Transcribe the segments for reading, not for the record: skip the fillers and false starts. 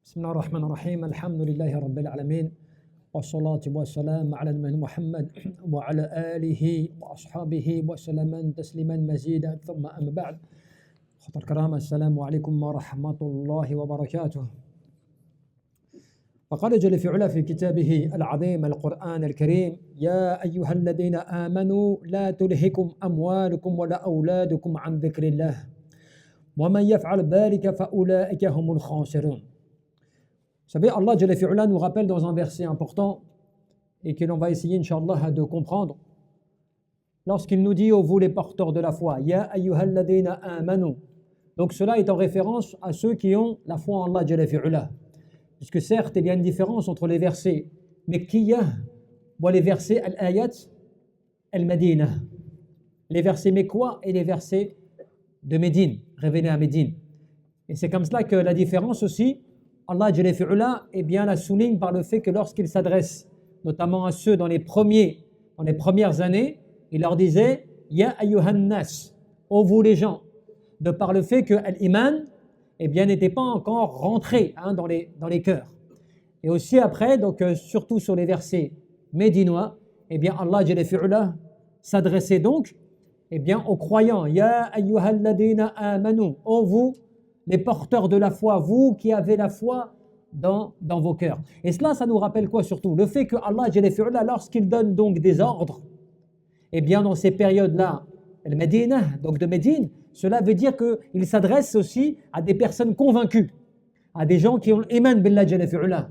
بسم الله الرحمن الرحيم الحمد لله رب العالمين والصلاة والسلام على نبينا محمد وعلى آله وأصحابه وسلم تسليما مزيدا ثم أما بعد خطر الكرام السلام عليكم ورحمة الله وبركاته. فقال جل في علا في كتابه العظيم القرآن الكريم: يا أيها الذين آمنوا لا تلهكم أموالكم ولا أولادكم عن ذكر الله ومن يفعل ذلك فأولئك هم الخاسرون. Vous savez, Allah Jalla fi'ula nous rappelle dans un verset important et que l'on va essayer, Inch'Allah, de comprendre. Lorsqu'il nous dit, ô vous les porteurs de la foi, Ya ayyuhal ladina amanu. Donc cela est en référence à ceux qui ont la foi en Allah Jalla fi'ula. Puisque certes, il y a une différence entre les versets Mekkiyah ou les versets Al-Ayat Al-Madina. Les versets Mekwa et les versets de Médine, révélés à Médine. Et c'est comme cela que la différence aussi, Allah Jalla fi'ula, eh bien, la souligne par le fait que lorsqu'il s'adresse notamment à ceux dans les premières années, il leur disait Ya ayyuhan nas, ô vous les gens, de par le fait que l'iman, eh bien, n'était pas encore rentré dans les cœurs. Et aussi après, donc surtout sur les versets médinois, eh bien, Allah Jalla fi'ula s'adressait donc, eh bien, aux croyants Ya ayyuhal ladina amanu, ô vous les porteurs de la foi, vous qui avez la foi dans vos cœurs. Et cela, ça nous rappelle quoi surtout? Le fait que Allah Jalla fi'ula, lorsqu'il donne donc des ordres, eh bien dans ces périodes-là, le Médina, donc de Médine, cela veut dire qu'il s'adresse aussi à des personnes convaincues, à des gens qui ont l'iman billah Jalla fi'ula,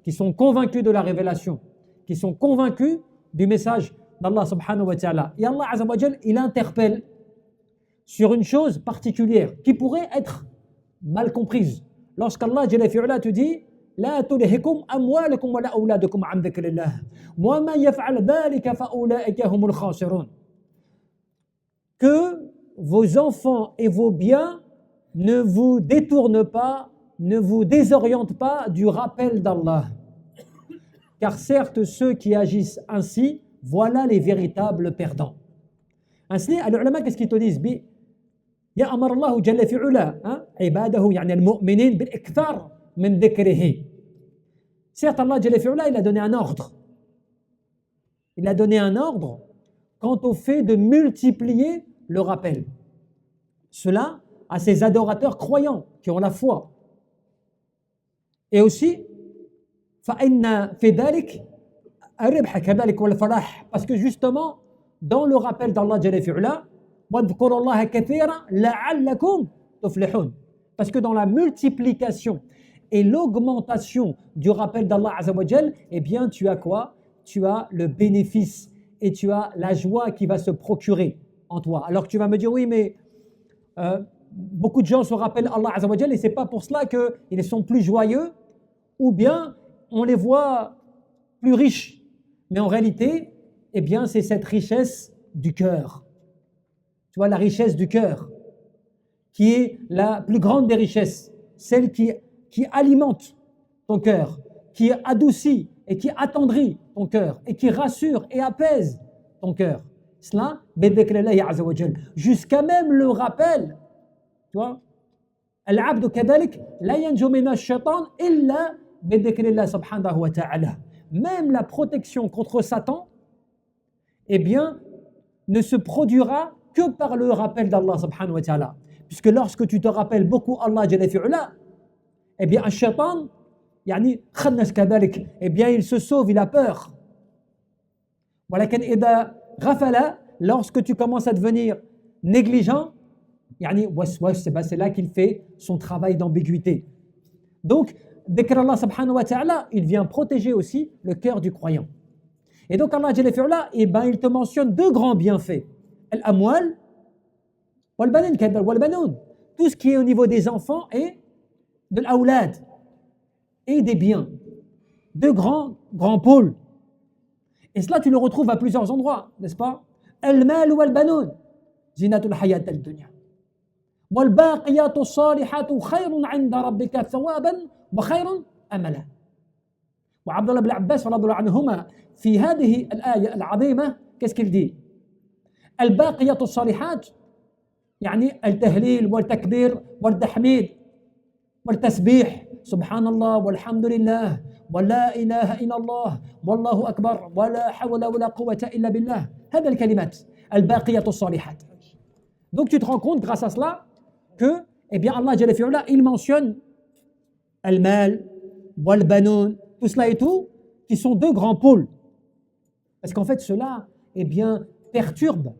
qui sont convaincus de la révélation, qui sont convaincus du message d'Allah subhanahu wa ta'ala. Et Allah azza wa jal, il interpelle sur une chose particulière qui pourrait être mal comprise. Lorsqu'Allah Jalla fi'ula te dit La tulhikum amwalakum wa la awladukum an dhikrillah wa man yaf'al dhalika fa ulaika humul khasirun. Que vos enfants et vos biens ne vous détournent pas, ne vous désorientent pas du rappel d'Allah. Car certes ceux qui agissent ainsi, voilà les véritables perdants. Ainsi, les ulama, qu'est-ce qu'ils te disent? يأمر الله جل في علا عباده يعني المؤمنين بالإكثار من ذكره. Certes, Allah Jalla fi ula, il a donné un ordre. Il a donné un ordre quant au fait de multiplier le rappel. Cela à ses adorateurs croyants qui ont la foi. Et aussi, فإن في ذلك الربح كذلك والفلاح, parce que justement, dans le rappel d'Allah Jalla fi ula, وَاذْكُرُوا اللَّهَ كَثِيرًا لَعَلَّكُمْ تُفْلِحُونَ. Parce que dans la multiplication et l'augmentation du rappel d'Allah Azza wa Jal, eh bien tu as quoi? Tu as le bénéfice et tu as la joie qui va se procurer en toi. Alors que tu vas me dire oui mais beaucoup de gens se rappellent Allah Azza wa Jal et c'est pas pour cela qu'ils sont plus joyeux ou bien on les voit plus riches. Mais en réalité, eh bien c'est cette richesse du cœur. Tu vois, la richesse du cœur, qui est la plus grande des richesses, celle qui alimente ton cœur, qui adoucit et qui attendrit ton cœur, et qui rassure et apaise ton cœur. Cela, jusqu'à même le rappel, tu vois, al-abdu kadalik, la yanju min ash-shaytan illa bidhikrillah subhanahu wa ta'ala. Même la protection contre Satan, eh bien, ne se produira que par le rappel d'Allah subhanahu wa ta'ala. Puisque lorsque tu te rappelles beaucoup Allah Jalla fi'ula, eh bien, un shaitan, yani, khannas kadalik, eh bien, il se sauve, il a peur. Walakin idha ghafala, lorsque tu commences à devenir négligent, yani, waswas, c'est là qu'il fait son travail d'ambiguïté. Donc, dhikr Allah subhanahu wa ta'ala, il vient protéger aussi le cœur du croyant. Et donc, Allah Jalla fi'ula, eh ben, il te mentionne deux grands bienfaits. Al-amwal wal-banin, tout ce qui est au niveau des enfants et de l'awlad et des biens. Deux grands pôles. Et cela, tu le retrouves à plusieurs endroits, n'est-ce pas? Al-mal wal-banoun, zinatul hayat al-dunya. Wal-baqiyatu as-salihatu khayrun 'inda rabbika thawaban wa khayrun amala. وعبد الله بن عباس رضي الله عنهما في هذه الآية العظيمة qu'est-ce qu'il dit? الباقية الصالحات يعني التهليل والتكبير والتحميد والتسبيح Subhanallah, walhamdulillah, wa la ilaha illallah, wallahu akbar, wa la hawla wa la quwwata illa billah. هذا الكلمات الباقيات الصالحات. Donc tu te rends compte grâce à cela que, eh bien, Allah Jalla fi'ala, il mentionne al-mal, wal-banoun, tout cela et tout, qui sont deux grands pôles. Parce qu'en fait, cela, eh bien, perturbe.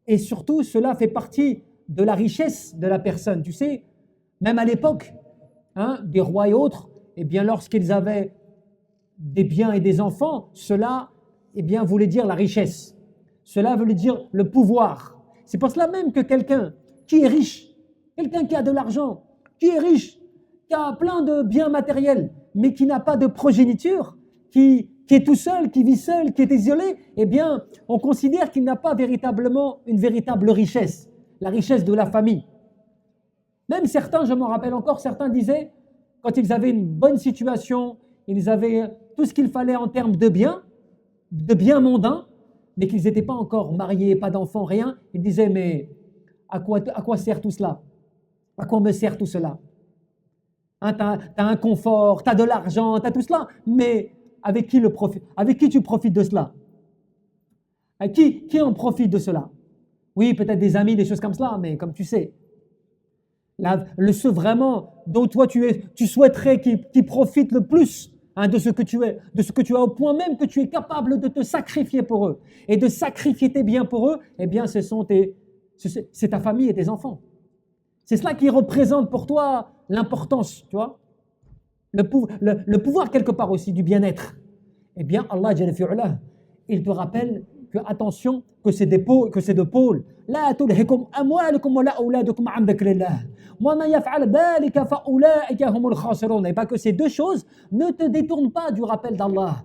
Et surtout, cela fait partie de la richesse de la personne. Tu sais, même à l'époque, des rois et autres, eh bien, lorsqu'ils avaient des biens et des enfants, cela, eh bien, voulait dire la richesse. Cela voulait dire le pouvoir. C'est pour cela même que quelqu'un qui est riche, quelqu'un qui a de l'argent, qui est riche, qui a plein de biens matériels, mais qui n'a pas de progéniture, qui est tout seul, qui vit seul, qui est isolé, eh bien, on considère qu'il n'a pas véritablement une véritable richesse, la richesse de la famille. Même certains, je m'en rappelle encore, certains disaient, quand ils avaient une bonne situation, ils avaient tout ce qu'il fallait en termes de biens mondains, mais qu'ils n'étaient pas encore mariés, pas d'enfants, rien, ils disaient, mais à quoi sert tout cela? À quoi me sert tout cela? T'as un confort, t'as de l'argent, t'as tout cela, mais avec qui tu profites de cela? Qui en profite de cela? Oui, peut-être des amis, des choses comme cela, mais comme tu sais, ceux vraiment dont toi tu souhaiterais qu'ils profitent le plus de ce que tu es, de ce que tu as, au point même que tu es capable de te sacrifier pour eux et de sacrifier tes biens pour eux, eh bien c'est ta famille et tes enfants. C'est cela qui représente pour toi l'importance, tu vois, le pouvoir quelque part aussi du bien-être. Eh bien, Allah Jalla fi'ala, il te rappelle que attention, que c'est deux pôles. La tulhikum amwalukum wa la auladukum an dhikrillah. Wa man yaf'al dhalika fa ulaika humul khasirun. Et pas que ces deux choses ne te détournent pas du rappel d'Allah.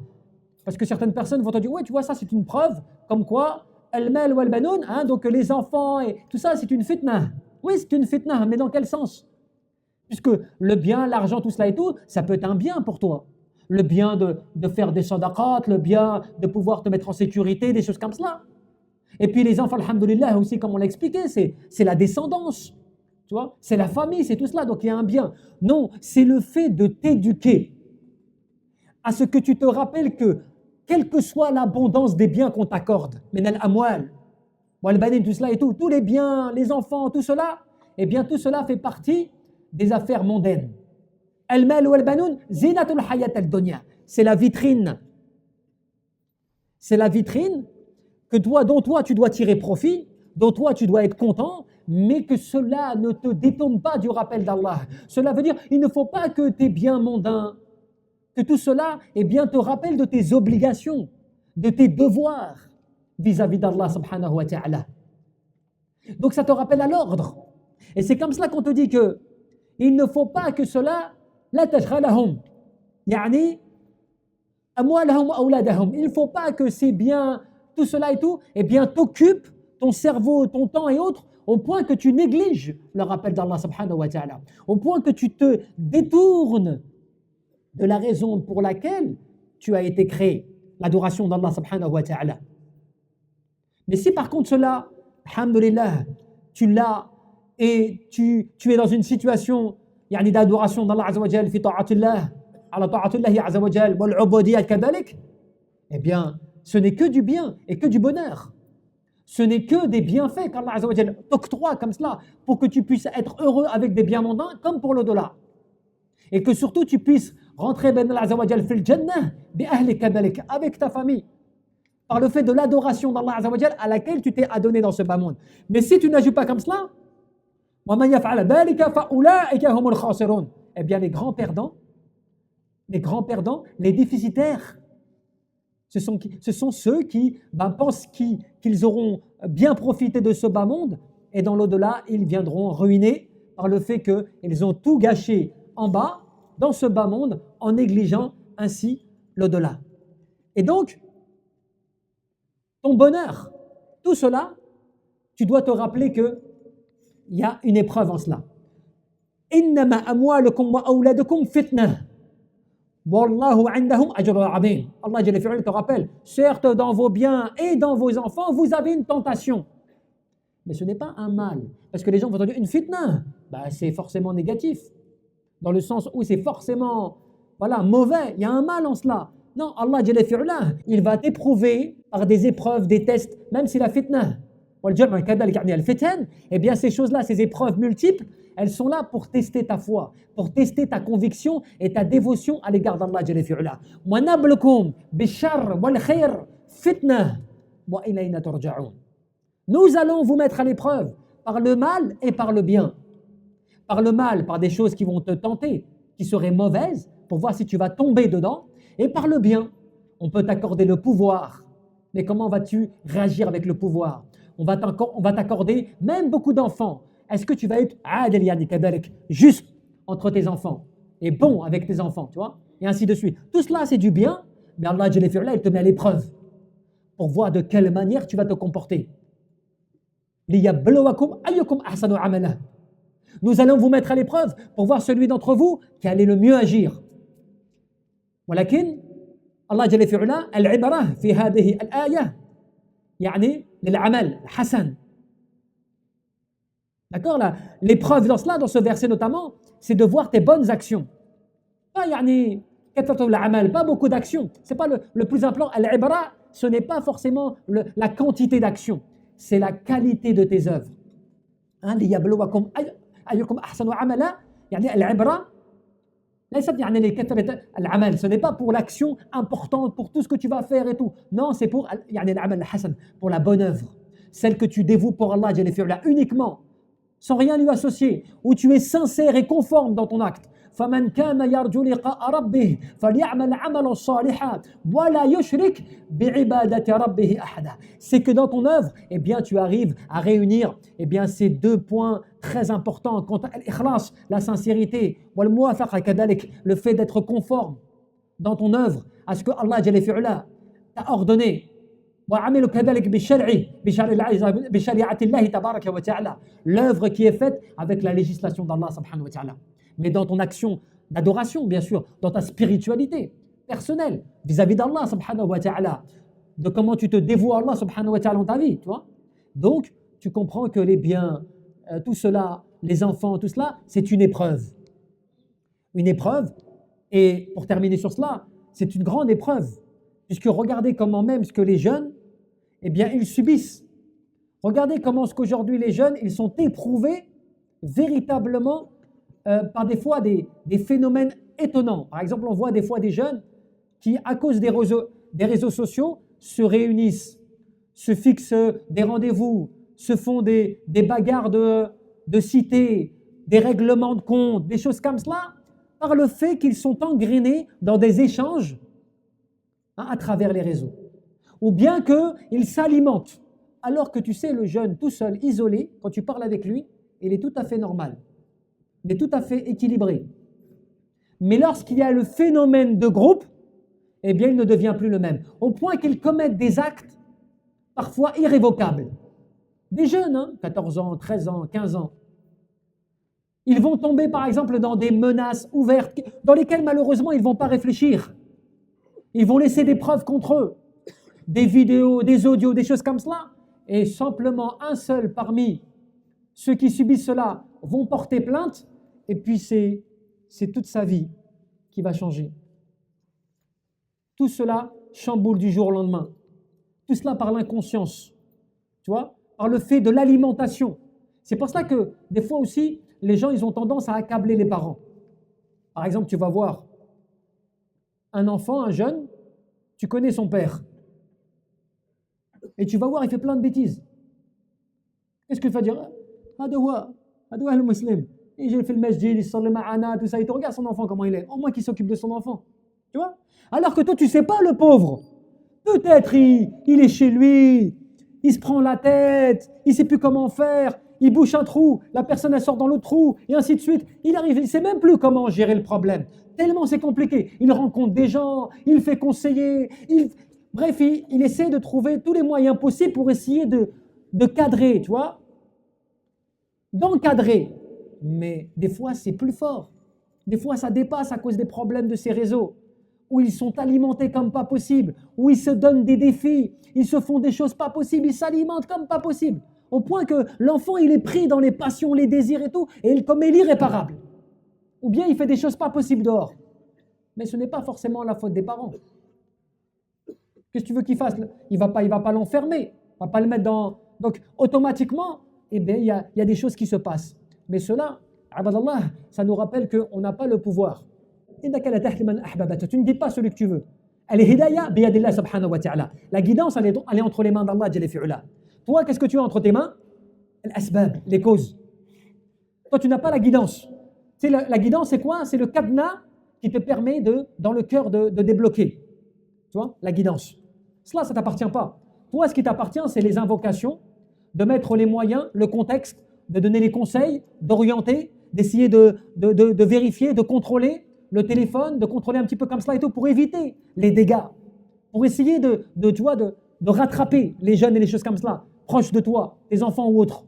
Parce que certaines personnes vont te dire, ouais, tu vois, ça c'est une preuve, comme quoi, al-mal wal banoun, donc les enfants et tout ça, c'est une fitna. Oui, c'est une fitna, mais dans quel sens? Puisque le bien, l'argent, tout cela et tout, ça peut être un bien pour toi. Le bien de faire des sadaqat, le bien de pouvoir te mettre en sécurité, des choses comme cela. Et puis les enfants, alhamdoulilah, aussi, comme on l'a expliqué, c'est la descendance. Tu vois, c'est la famille, c'est tout cela, donc il y a un bien. Non, c'est le fait de t'éduquer à ce que tu te rappelles que, quelle que soit l'abondance des biens qu'on t'accorde, minal amwal, wal banin, tout cela et tout, tous les biens, les enfants, tout cela, eh bien tout cela fait partie des affaires mondaines. Al-mal wal banoun, zinatul hayat al-dunya. C'est la vitrine. C'est la vitrine dont toi tu dois tirer profit, dont toi tu dois être content, mais que cela ne te détourne pas du rappel d'Allah. Cela veut dire, il ne faut pas que tes biens mondains, que tout cela, eh bien, te rappelle de tes obligations, de tes devoirs vis-à-vis d'Allah subhanahu wa ta'ala. Donc ça te rappelle à l'ordre. Et c'est comme cela qu'on te dit que il ne faut pas que cela la tashghalahum, yani amwalahum wa awladahum. Il ne faut pas que ces biens, tout cela et tout, eh bien, t'occupe ton cerveau, ton temps et autres, au point que tu négliges le rappel d'Allah subhanahu wa ta'ala, au point que tu te détournes de la raison pour laquelle tu as été créé, l'adoration d'Allah subhanahu wa ta'ala. Mais si par contre cela, alhamdulillah, tu l'as et tu es dans une situation يعني d'adoration d'Allah azza wa jal fi ta'atillah ala ta'atillah azza wa jal wal ubudiyyah kadhalik, eh bien ce n'est que du bien et que du bonheur. Ce n'est que des bienfaits qu'Allah azza wa jal t'octroie comme cela pour que tu puisses être heureux avec des biens mondains comme pour l'au-delà. Et que surtout tu puisses rentrer ben Allah azza wa jal fil jannah bi ahli kadhalik, avec ta famille, par le fait de l'adoration d'Allah azza wa jal à laquelle tu t'es adonné dans ce bas monde. Mais si tu n'agis pas comme cela, eh bien les grands perdants, les déficitaires, ce sont ceux qui pensent qu'ils auront bien profité de ce bas monde, et dans l'au-delà, ils viendront ruinés par le fait qu'ils ont tout gâché en bas, dans ce bas monde, en négligeant ainsi l'au-delà. Et donc, ton bonheur, tout cela, tu dois te rappeler que il y a une épreuve en cela. Innama amwalukum wa awladukum fitnah. Wallahu indahum ajrun azim. Allah Jalla fi'ala te rappelle, certes dans vos biens et dans vos enfants, vous avez une tentation. Mais ce n'est pas un mal. Parce que les gens vont dire une fitna, c'est forcément négatif. dans le sens où c'est forcément voilà, mauvais, il y a un mal en cela. Non, Allah Jalla fi'ala, il va t'éprouver par des épreuves, des tests, même si la fitna, eh bien ces choses-là, ces épreuves multiples, elles sont là pour tester ta foi, pour tester ta conviction et ta dévotion à l'égard d'Allah Jalla fi'ala. Wa nablukum bishar wal khair fitna wa ilayna turja'un. Nous allons vous mettre à l'épreuve par le mal et par le bien. Par le mal, par des choses qui vont te tenter, qui seraient mauvaises, pour voir si tu vas tomber dedans, et par le bien. On peut t'accorder le pouvoir, mais comment vas-tu réagir avec le pouvoir? On va t'accorder même beaucoup d'enfants. Est-ce que tu vas être juste entre tes enfants et bon avec tes enfants, tu vois? Et ainsi de suite. Tout cela, c'est du bien, mais Allah Jalla fi'ala, il te met à l'épreuve pour voir de quelle manière tu vas te comporter. لِيَبْلُوَكُمْ أَيُّكُمْ أَحْسَنُ عَمَلًا. Nous allons vous mettre à l'épreuve pour voir celui d'entre vous qui allait le mieux agir. ولكن الله جل في علاه العبرة في هذه الآية يعني للعمل الحسن. D'accord là, l'épreuve dans cela, dans ce verset notamment, c'est de voir tes bonnes actions. Pas يعني كثرة العمل, pas beaucoup d'actions. C'est pas le plus important. العبرة, ce n'est pas forcément la quantité d'actions, c'est la qualité de tes œuvres. ليبلوكم أيكم أحسن عملا يعني العبرة ليست يعني لكثرة العمل, ce n'est pas pour l'action importante, pour tout ce que tu vas faire et tout. Non, c'est pour يعني العمل الحسن, pour la bonne œuvre, celle que tu dévoues pour Allah Jalla fi'ala uniquement, sans rien lui associer, où tu es sincère et conforme dans ton acte. فمن كان يرجو لقاء ربه فليعمل عملا صالحا ولا يشرك بعبادة ربه أحدا. C'est que dans ton œuvre, eh bien, tu arrives à réunir eh bien, ces deux points très importants quant à l'ikhlas, la sincérité, والموافقة كذلك, le fait d'être conforme dans ton œuvre à ce que Allah Jalla fi'ala t'a ordonné. وعمل كذلك بشريعة الله تبارك وتعالى, l'œuvre qui est faite avec la législation d'Allah subhanahu wa ta'ala. Mais dans ton action d'adoration, bien sûr, dans ta spiritualité personnelle vis-à-vis d'Allah subhanahu wa ta'ala, de comment tu te dévoues à Allah subhanahu wa ta'ala dans ta vie, tu vois. Donc, tu comprends que les biens, tout cela, les enfants, tout cela, c'est une épreuve. Une épreuve, et pour terminer sur cela, c'est une grande épreuve, puisque regardez comment même ce que les jeunes, eh bien, ils subissent. Regardez comment ce qu'aujourd'hui les jeunes, ils sont éprouvés véritablement par des fois des phénomènes étonnants. Par exemple, on voit des fois des jeunes qui, à cause des réseaux sociaux, se réunissent, se fixent des rendez-vous, se font des bagarres de cité, des règlements de compte, des choses comme cela, par le fait qu'ils sont engrainés dans des échanges à travers les réseaux. Ou bien qu'ils s'alimentent. Alors que tu sais, le jeune tout seul, isolé, quand tu parles avec lui, il est tout à fait normal. Il est tout à fait équilibré. Mais lorsqu'il y a le phénomène de groupe, eh bien, il ne devient plus le même. Au point qu'ils commettent des actes parfois irrévocables. Des jeunes, 14 ans, 13 ans, 15 ans. Ils vont tomber, par exemple, dans des menaces ouvertes, dans lesquelles, malheureusement, ils ne vont pas réfléchir. Ils vont laisser des preuves contre eux. Des vidéos, des audios, des choses comme cela. Et simplement, un seul parmi ceux qui subissent cela vont porter plainte, et puis c'est toute sa vie qui va changer. Tout cela chamboule du jour au lendemain. Tout cela par l'inconscience, tu vois, par le fait de l'alimentation. C'est pour ça que des fois aussi, les gens, ils ont tendance à accabler les parents. Par exemple, tu vas voir un enfant, un jeune, tu connais son père. Et tu vas voir, il fait plein de bêtises. Qu'est-ce que tu vas dire? هذا le musulman. Il fait le masjid, il sort le ma'ana, tout ça. Il te regarde son enfant, comment il est. Au moins qu'il s'occupe de son enfant. Tu vois? Alors que toi, tu sais pas, le pauvre. Peut-être il est chez lui, il se prend la tête, il sait plus comment faire, il bouche un trou, la personne elle sort dans l'autre trou, et ainsi de suite. Il arrive, il sait même plus comment gérer le problème. Tellement c'est compliqué. Il rencontre des gens, il fait conseiller, bref, il essaie de trouver tous les moyens possibles pour essayer de cadrer, tu vois, d'encadrer. Mais des fois, c'est plus fort. Des fois, ça dépasse à cause des problèmes de ces réseaux, où ils sont alimentés comme pas possible, où ils se donnent des défis, ils se font des choses pas possibles, ils s'alimentent comme pas possible, au point que l'enfant, il est pris dans les passions, les désirs et tout, et il commet l'irréparable. Ou bien il fait des choses pas possibles dehors. Mais ce n'est pas forcément la faute des parents. Qu'est-ce que tu veux qu'il fasse? Il va pas l'enfermer, il va pas le mettre dans... Donc, automatiquement, eh bien, il y a des choses qui se passent. Mais cela, abadallah, ça nous rappelle qu'on n'a pas le pouvoir. Tu ne dis pas celui que tu veux. Al-hidayah biyadillah subhanahu wa ta'ala. La guidance, elle est entre les mains d'Allah jalla fi'ula. Toi, qu'est-ce que tu as entre tes mains? Al-asbab, les causes. Toi, tu n'as pas la guidance. Tu sais, la guidance, c'est quoi? C'est le cadenas qui te permet dans le cœur de débloquer. Tu vois, la guidance. Cela, ça ne t'appartient pas. Toi, ce qui t'appartient, c'est les invocations, de mettre les moyens, le contexte, de donner les conseils, d'orienter, d'essayer de vérifier, de contrôler le téléphone, de contrôler un petit peu comme cela et tout, pour éviter les dégâts, pour essayer de rattraper les jeunes et les choses comme cela, proches de toi, tes enfants ou autres.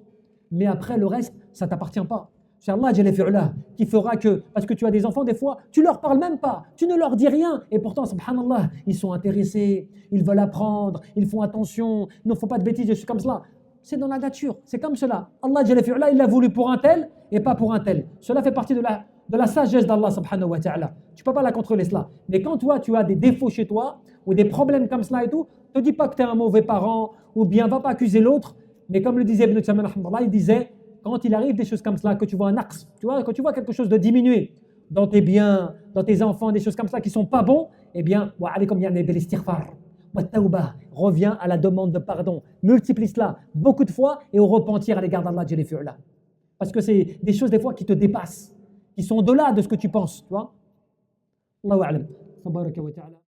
Mais après, le reste, ça ne t'appartient pas. C'est Allah Jalla fi'ula qui fera que, parce que tu as des enfants, des fois, tu leur parles même pas, tu ne leur dis rien, et pourtant, subhanallah, ils sont intéressés, ils veulent apprendre, ils font attention, il ne faut pas de bêtises, je suis comme cela. C'est dans la nature, c'est comme cela. Allah Jalla fi'ula, il l'a voulu pour un tel et pas pour un tel. Cela fait partie de la sagesse d'Allah subhanahu wa ta'ala. Tu ne peux pas la contrôler cela. Mais quand toi, tu as des défauts chez toi, ou des problèmes comme cela et tout, ne te dis pas que tu es un mauvais parent, ou bien va pas accuser l'autre. Mais comme le disait Ibn Taymiyyah, il disait, quand il arrive des choses comme cela, que tu vois un axe, tu vois, quand tu vois quelque chose de diminué dans tes biens, dans tes enfants, des choses comme ça qui ne sont pas bons, eh bien, reviens à la demande de pardon. Multiplie cela beaucoup de fois et au repentir à l'égard d'Allah Jalla fi'ula. Parce que c'est des choses des fois qui te dépassent, qui sont au-delà de ce que tu penses, tu vois. Allahu a'lam.